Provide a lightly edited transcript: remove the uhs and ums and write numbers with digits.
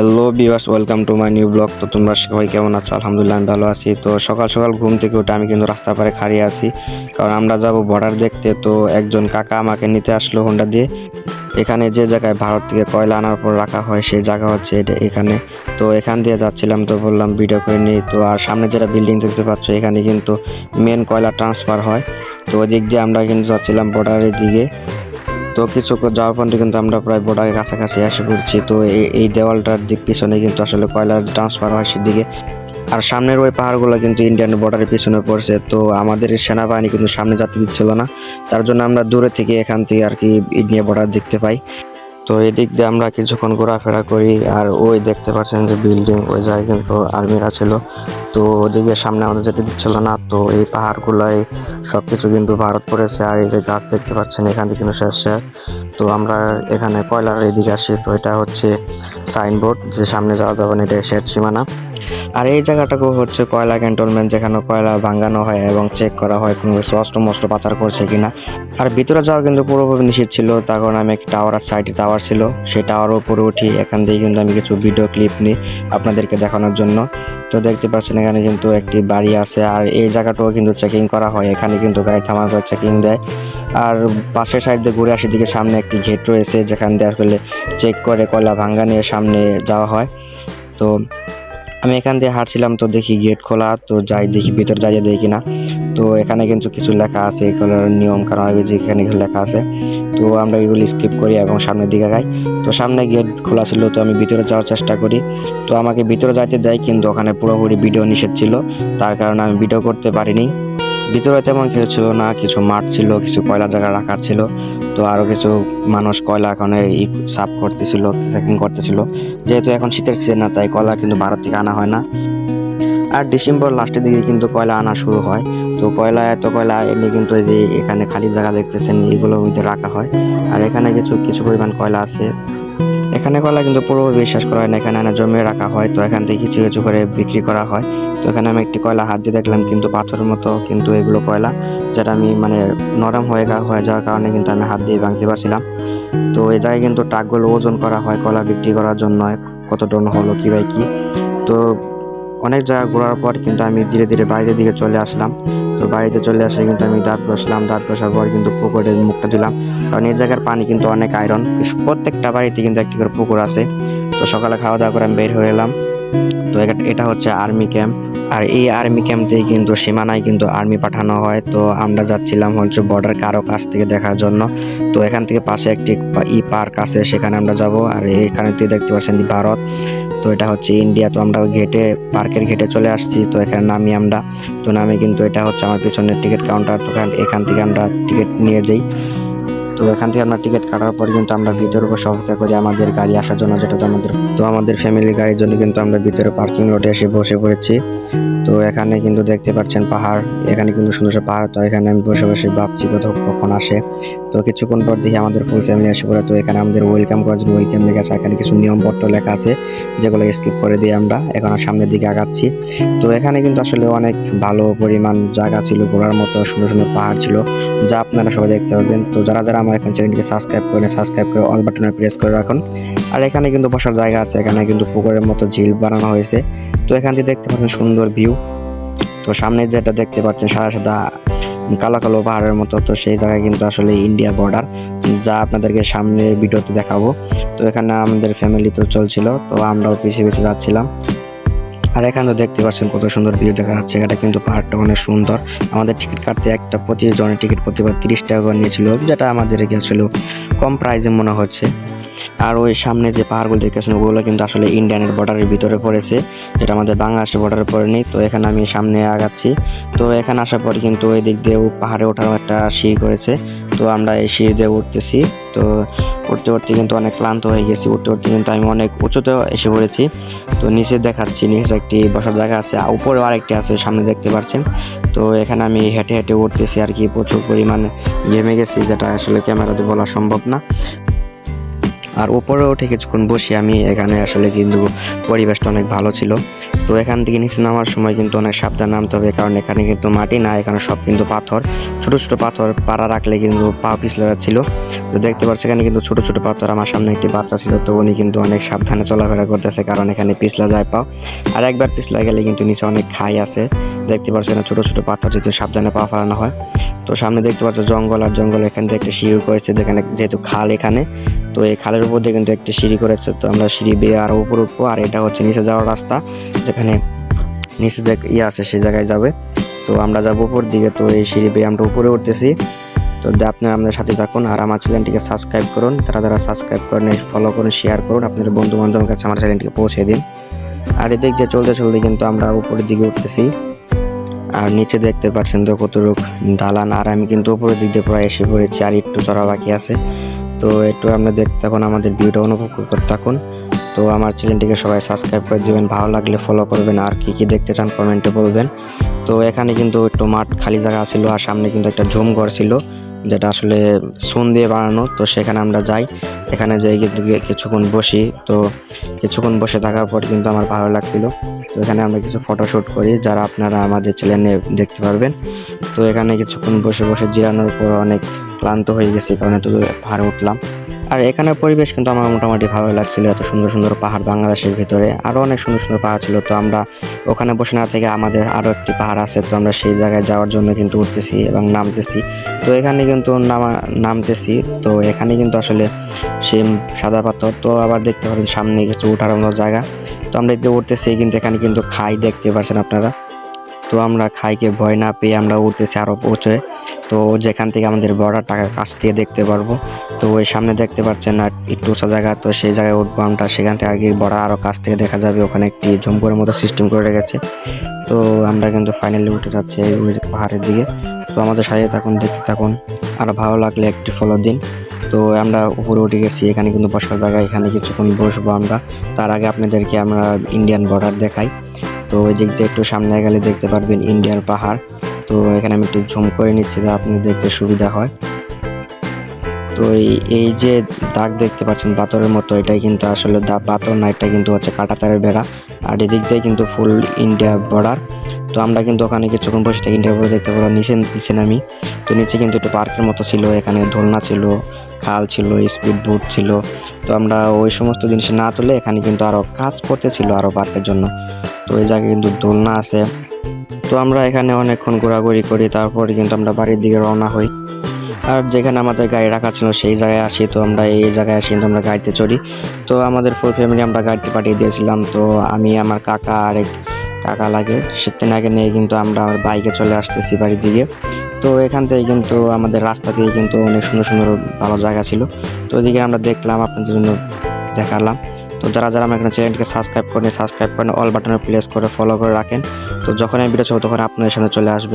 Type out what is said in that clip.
Hello viewers, welcome to my new blog. তো তোমরা সবাই কেমন আছো? আলহামদুলিল্লাহ আমি ভালো আছি। তো সকাল সকাল ঘুম থেকে উঠে আমি কিন্তু রাস্তার পারে খাড়িয়ে আছি, কারণ আমরা যাব বর্ডার দেখতে। তো একজন কাকা আমাকে নিতে আসলো হোন্ডা দিয়ে। এখানে যে জায়গায় ভারত থেকে কয়লা আনার পর রাখা হয় সেই জায়গা হচ্ছে এখানে। তো এখান দিয়ে যাচ্ছিলাম, তো বললাম ভিডিও করে নিই। তো আর সামনে যেটা বিল্ডিং দেখতে পাচ্ছ, এখানে কিন্তু মেন কয়লা ট্রান্সফার হয়। তো ওই দিক দিয়ে আমরা কিন্তু যাচ্ছিলাম বর্ডারের দিকে। তো কিছু যাওয়ার পর কিন্তু আমরা প্রায় বর্ডারের কাছাকাছি এসে পড়ছি। তো এই দেওয়ালটার দিক পিছনে কিন্তু আসলে কয়লার ট্রান্সফার হয় সেদিকে। আর সামনের ওই পাহাড়গুলো কিন্তু ইন্ডিয়ান বর্ডারের পিছনে পড়ছে। তো আমাদের সেনাবাহিনী কিন্তু সামনে যেতে দিচ্ছিল না, তার জন্য আমরা দূরে থেকে এখান থেকে আর কি ইন্ডিয়া বর্ডার দেখতে পাই। তো এই দিক দিয়ে আমরা কিছুক্ষণ ঘোরাফেরা করি। আর ওই দেখতে পাচ্ছেন যে বিল্ডিং, ওই জায়গায় কিন্তু আর্মিরা ছিল। তো ওদিকে সামনে আমাদের যেতে দিচ্ছিল না। তো এই পাহাড়গুলোয় সব কিছু কিন্তু ভারত পড়েছে। আর এই যে গাছ দেখতে পাচ্ছেন, এখান থেকে কিন্তু শেষ। তো আমরা এখানে কয়লার এদিকে আসি। তো এটা হচ্ছে সাইনবোর্ড যে সামনে যাওয়া যাবে না, এটা শেষ সীমানা। আর এই জায়গাটাকে হচ্ছে কয়লা ক্যান্টনমেন্ট, যেখানে কয়লা ভাঙানো হয় এবং চেক করা হয় কোনো অস্ত্র পাচার করছে কিনা। আর ভিতরে যাওয়া কিন্তু পুরোপুরি নিষেধ ছিল, তার কারণে আমি একটা সাইডে টাওয়ার ছিল, সেই টাওয়ারের উপরে উঠি। এখান থেকে কিন্তু আমি কিছু ভিডিও ক্লিপ নিই আপনাদেরকে দেখানোর জন্য। তো দেখতে পাচ্ছেন এখানে কিন্তু একটি বাড়ি আছে। আর এই জায়গাটাও কিন্তু চেকিং করা হয়, এখানে কিন্তু গাড়ি থামার পর চেকিং দেয়। আর পাশের সাইড দিয়ে ঘুরে আসি, দিকে সামনে একটি গেট রয়েছে, যেখান দিয়ে আসলে চেক করে কয়লা ভাঙ্গা নিয়ে সামনে যাওয়া হয়। তো আমি এখান দিয়ে হাঁটছিলাম, তো দেখি গেট খোলা। তো যাই দেখি ভিতর যাইয়ে দেখি কিনা। তো এখানে কিন্তু কিছু লেখা আছে, এগুলোর নিয়ম কারণ এখানে লেখা আছে। তো আমরা এগুলো স্কিপ করি এবং সামনের দিকে যাই। তো সামনে গেট খোলা ছিল, তো আমি ভিতরে যাওয়ার চেষ্টা করি। তো আমাকে ভিতরে যাইতে দেয়, কিন্তু ওখানে পুরোপুরি ভিডিও নিষেধ ছিল, তার কারণে আমি ভিডিও করতে পারিনি। ভিতরে তেমন কিছু ছিল না, কিছু মাঠ ছিল, কিছু কয়লা জায়গা রাখার ছিল। তো আরও কিছু মানুষ কয়লা এখন সাফ করতেছিল, চেকিং করতেছিল। যেহেতু এখন শীতের সিজন না, তাই কয়লা কিন্তু ভারত থেকে আনা হয় না। আর ডিসেম্বর লাস্টের দিকে কিন্তু কয়লা আনা শুরু হয়। তো এত কয়লা এনে কিন্তু এই যে এখানে খালি জায়গা দেখতেছেন, এগুলোর মধ্যে রাখা হয়। আর এখানে কিছু পরিমাণ কয়লা আছে। এখানে কয়লা কিন্তু পুরোপুরি বিশ্বাস করা হয় না, এখানে জমিয়ে রাখা হয়। তো এখান থেকে কিছু কিছু করে বিক্রি করা হয়। তো এখানে আমি একটি কয়লা হাত দিয়ে দেখলাম, কিন্তু পাথরের মতো, কিন্তু এগুলো কয়লা যেটা আমি নরম হয়ে যাওয়ার কারণে কিন্তু আমি হাত দিয়ে ভাঙতে পারছিলাম। তো এই জায়গায় কিন্তু ট্রাকগুলো ওজন করা হয় কয়লা বিক্রি করার জন্য, কত টন হলো কি বাই কি। তো অনেক জায়গা ঘোরার পর কিন্তু আমি ধীরে ধীরে বাড়িতে দিকে চলে আসলাম। তো বাড়িতে চলে আসে কিন্তু আমি দাঁত ঘষার পর কিন্তু পুকুরে মুখটা দিলাম, কারণ এই জায়গার পানি কিন্তু অনেক আয়রন। প্রত্যেকটা বাড়িতে কিন্তু একটি করে পুকুর আছে। তো সকালে খাওয়া দাওয়া করে আমি বের হয়ে এলাম। তো এটা হচ্ছে আর্মি ক্যাম্প। আর এই আর্মি ক্যাম্পতেই কিন্তু সীমানায় কিন্তু আর্মি পাঠানো হয়। তো আমরা যাচ্ছিলাম হচ্ছে বর্ডার কারো কাছ থেকে দেখার জন্য। তো এখান থেকে পাশে একটি পার্ক আছে, সেখানে আমরা যাব। আর এখানে দেখতে পাচ্ছেন ভারত, তো এটা হচ্ছে ইন্ডিয়া। তো আমরা পার্কের ঘেটে চলে আসছি। তো এখানে নামি আমরা। তো নামে কিন্তু এটা হচ্ছে আমার পিছনের টিকিট কাউন্টার। তো এখান থেকে আমরা টিকিট নিয়ে যাই। তো এখান থেকে আমরা টিকিট কাটার পর কিন্তু আমরা ভিতরে অপেক্ষা করি আমাদের গাড়ি আসার জন্য, যেটা আমাদের ফ্যামিলি গাড়ির জন্য কিন্তু আমরা ভিতরে পার্কিং লটে এসে বসে পড়েছি। তো এখানে কিন্তু দেখতে পাচ্ছেন পাহাড়, এখানে কিন্তু সুন্দর পাহাড়। তো এখানে আমি বসে বসে ভাবছি কখন আসে। তো কিছুক্ষণ পর দেখি আমাদের ফুল ফ্যামিলি এসে পড়ে। তো এখানে আমাদের ওয়েলকাম করার জন্য ওয়েলকাম লেখা আছে, এখানে কিছু নিয়মপত্র লেখা আছে, যেগুলো স্কিপ করে দিয়ে আমরা এখন সামনের দিকে আগাচ্ছি। তো এখানে কিন্তু আসলে অনেক ভালো পরিমাণ জায়গা ছিল, ঘোরার মতো সুন্দর সুন্দর পাহাড় ছিল, যা আপনারা সবাই দেখতে পারবেন। তো যারা আমার এখন চ্যানেলটিকে সাবস্ক্রাইব করে অল বাটনে প্রেস করে রাখুন। আর এখানে কিন্তু বসার জায়গা আছে, এখানে কিন্তু পুকুরের মতো ঝিল বানানো হয়েছে। তো এখান থেকে দেখতে পাচ্ছেন সুন্দর ভিউ। তো সামনে যেটা দেখতে পাচ্ছেন সাদা সাদা কালো কালো পাহাড়ের মতো, তো সেই জায়গায় কিন্তু আসলে ইন্ডিয়া বর্ডার, যা আপনাদেরকে সামনের ভিডিওতে দেখাবো। তো এখানে আমাদের ফ্যামিলি তো চলছিল, তো আমরাও পিছিয়ে পিছিয়ে যাচ্ছিলাম। আর এখানে দেখতে পাচ্ছেন কত সুন্দর ভিউ দেখা যাচ্ছে। এটা কিন্তু পাহাড়টা অনেক সুন্দর। আমাদের টিকিট কাটতে প্রতিজনের টিকিট প্রতিবার 30 টাকা করে নিয়েছিল, যেটা আমাদেরকে আসলে কম প্রাইসে মনে হচ্ছে। আর ওই সামনে যে পাহাড়গুলো দেখতেছেন, ওগুলো কিন্তু আসলে ইন্ডিয়ানের বর্ডারের ভিতরে পড়েছে, যেটা আমাদের বাংলাদেশের বর্ডারে পড়েনি। তো এখানে আমি সামনে আগাচ্ছি। তো এখানে আসার পর কিন্তু ওই দিক দিয়ে পাহাড়ে ওঠার একটা সিঁড়ি করেছে। তো আমরা এই সিঁড়ি দিয়ে উঠতেছি। তো উঠতে কিন্তু অনেক ক্লান্ত হয়ে গেছি। উঠতে কিন্তু আমি অনেক উঁচুতে এসে পড়েছি। তো নিচে দেখাচ্ছি, নিচে একটি বসার জায়গা আছে, উপরেও আরেকটি আছে সামনে দেখতে পাচ্ছেন। তো এখানে আমি হেঁটে হেঁটে উঠতেছি আর কি, প্রচুর পরিমাণে ঘেমে গেছি, যেটা আসলে ক্যামেরাতে বলা সম্ভব না। আর উপরে উঠে কিছুক্ষণ বসি আমি এখানে, আসলে কিন্তু পরিবেশটা অনেক ভালো ছিল। তো এখান থেকে নিচে নামার সময় কিন্তু অনেক সাবধানে নামতে হবে, কারণ এখানে কিন্তু মাটি না, এখানে সব কিন্তু পাথর, ছোট ছোট পাথর, পাড়া রাখলে কিন্তু পা পিছলে যাচ্ছিল। তো দেখতে পাচ্ছি এখানে কিন্তু ছোট ছোট পাথর। আমার সামনে একটি বাচ্চা ছিল, তো উনি কিন্তু অনেক সাবধানে চলাফেরা করতেছে, কারণ এখানে পিছলা যায় পাও, আর একবার পিছলা গেলে কিন্তু নিচে অনেক খাই আছে। দেখতে পাচ্ছি এখানে ছোট ছোট পাথর, যেহেতু সাবধানে পা ফেলানো হয়। তো সামনে দেখতে পাচ্ছি জঙ্গল, আর জঙ্গল এখান থেকে একটা সিঁড়ি করেছে, যেখানে যেহেতু খাল এখানে, তো এই খালের উপর দিয়ে কিন্তু একটি সিঁড়ি করেছে। তো আমরা সিঁড়ি বেয়ে আরো উপরে উঠবো, আর এটা হচ্ছে নিচে যাওয়ার রাস্তা, যেখানে নিচে যে আছে সেই জায়গায় যাবে। তো আমরা যাবো উপর দিকে। তো এই সিঁড়ি বেয়ে আমরা উপরে উঠতেছি। তো আপনারা আমাদের সাথে থাকুন, আর আমার চ্যানেলটিকে সাবস্ক্রাইব করুন। যারা সাবস্ক্রাইব করেন, ফলো করুন, শেয়ার করুন, আপনাদের বন্ধু বান্ধবের কাছে আমার চ্যানেলটিকে পৌঁছে দিন। আর এদিক দিয়ে চলতে চলতে কিন্তু আমরা উপরের দিকে উঠতেছি, আর নিচে দেখতে পাচ্ছেন তো কতটুক ঢালান, আর আমি কিন্তু উপরের দিক দিয়ে প্রায় এসে পড়েছি, আর একটু চড়া বাকি আছে। তো একটু আমরা দেখতে থাকুন, আমাদের ভিডিওটা অনুভব করতে থাকুন। তো আমার চ্যানেলটিকে সবাই সাবস্ক্রাইব করে দিবেন, ভালো লাগলে ফলো করবেন, আর কি দেখতে চান কমেন্টে বলবেন। তো এখানে কিন্তু একটু মাঠ খালি জায়গা ছিল, আর সামনে কিন্তু একটা ঝুম ঘর ছিল, যেটা আসলে চুন দিয়ে বানানো। তো সেখানে আমরা যাই, এখানে যাই কিন্তু কিছুক্ষণ বসি। তো কিছুক্ষণ বসে থাকার পর কিন্তু আমার ভালো লাগছিল। তো এখানে আমরা কিছু ফটোশ্যুট করি, যারা আপনারা আমাদের চ্যানেলে দেখতে পারবেন। তো এখানে কিছুক্ষণ বসে বসে জিরানোর পর অনেক ক্লান্ত হয়ে গেছি, কারণ এত পাহাড়ে উঠলাম। আর এখানে পরিবেশ কিন্তু আমার মোটামুটি ভালো লাগছিল, এত সুন্দর সুন্দর পাহাড় বাংলাদেশের ভিতরে, আরও অনেক সুন্দর সুন্দর পাহাড় ছিল। তো আমরা ওখানে বসে না থেকে আমাদের আরও একটি পাহাড় আছে, তো আমরা সেই জায়গায় যাওয়ার জন্য কিন্তু উঠতেছি এবং নামতেছি। তো এখানে কিন্তু নামতেছি। তো এখানে কিন্তু আসলে সেম সাদা পাথর। তো আবার দেখতে পাচ্ছেন সামনে কিছু ওঠার মতো জায়গা। তো আমরা এতে উঠতেছি, কিন্তু এখানে কিন্তু খাই দেখতে পাচ্ছেন আপনারা। তো আমরা খাইকে ভয় না পেয়ে আমরা উঠতেছি আরও পৌঁছে। তো যেখান থেকে আমাদের বর্ডারটা কাছ থেকে দেখতে পারবো। তো ওই সামনে দেখতে পাচ্ছেন না একটু উঁচা জায়গা, তো সেই জায়গায় উঠবো আমরা, সেখান থেকে আর কি বর্ডার আরও কাছ থেকে দেখা যাবে। ওখানে একটি ঝুমপুরের মতো সিস্টেম করে রেখেছে। তো আমরা কিন্তু ফাইনালি উঠে যাচ্ছি ওই পাহাড়ের দিকে। তো আমাদের সাথে থাকুন, দেখতে থাকুন, আর ভালো লাগলে একটি ফলো দিন। তো আমরা উপরে উঠে গেছি, এখানে কিন্তু বসার জায়গা, এখানে কিছুক্ষণ বসবো আমরা। তার আগে আপনাদেরকে আমরা ইন্ডিয়ান বর্ডার দেখাই। তো ওই দিক দিয়ে একটু সামনে গেলে দেখতে পারবেন ইন্ডিয়ার পাহাড়। তো এখানে আমি একটু ঝুম করে নিচ্ছি, যা আপনি দেখতে সুবিধা হয়। তো এই যে দাগ দেখতে পাচ্ছেন পাথরের মতো, এটাই কিন্তু আসলে পাথর না, এটা কিন্তু হচ্ছে কাঁটাতারের বেড়া। আর এদিক দিয়ে কিন্তু ফুল ইন্ডিয়া বর্ডার। তো আমরা কিন্তু ওখানে কিছুক্ষণ বসে থেকে ইন্ডিয়া বর্ডার দেখতে পারবো। নিচে নামি। তো নিচে কিন্তু একটু পার্কের মতো ছিল, এখানে দোলনা ছিল, খাল ছিল, স্পিড বোট ছিল। তো আমরা ওই সমস্ত জিনিস না তুলে এখানে কিন্তু আরও কাজ করতেছিল আরও পার্কের জন্য। তো এই জায়গায় কিন্তু দোলনা আছে। তো আমরা এখানে অনেকক্ষণ ঘোরাঘুরি করি, তারপরে কিন্তু আমরা বাড়ির দিকে রওনা হই। আর যেখানে আমাদের গাড়ি রাখা ছিল সেই জায়গায় আসি। তো আমরা এই জায়গায় আসি, কিন্তু আমরা গাড়িতে চড়ি। তো আমাদের ফুল ফ্যামিলি আমরা গাড়িতে পাঠিয়ে দিয়েছিলাম। তো আমি, আমার কাকা আর এক কাকা লাগে, সেদিন আগে নিয়ে কিন্তু আমরা আমার বাইকে চলে আসতেছি বাড়ির দিকে। তো এখান থেকে কিন্তু আমাদের রাস্তা থেকে কিন্তু অনেক সুন্দর সুন্দর ভালো জায়গা ছিল। তো ওইদিকে আমরা দেখলাম, আপনাদের জন্য দেখালাম। তো যারা আমার এখানে চ্যানেলটিকে সাবস্ক্রাইব করেন, অল বাটনে প্রেস করে ফলো করে রাখেন। তো যখন আমি ভিডিও ছাড়ব তখন আপনাদের সামনে চলে আসবে।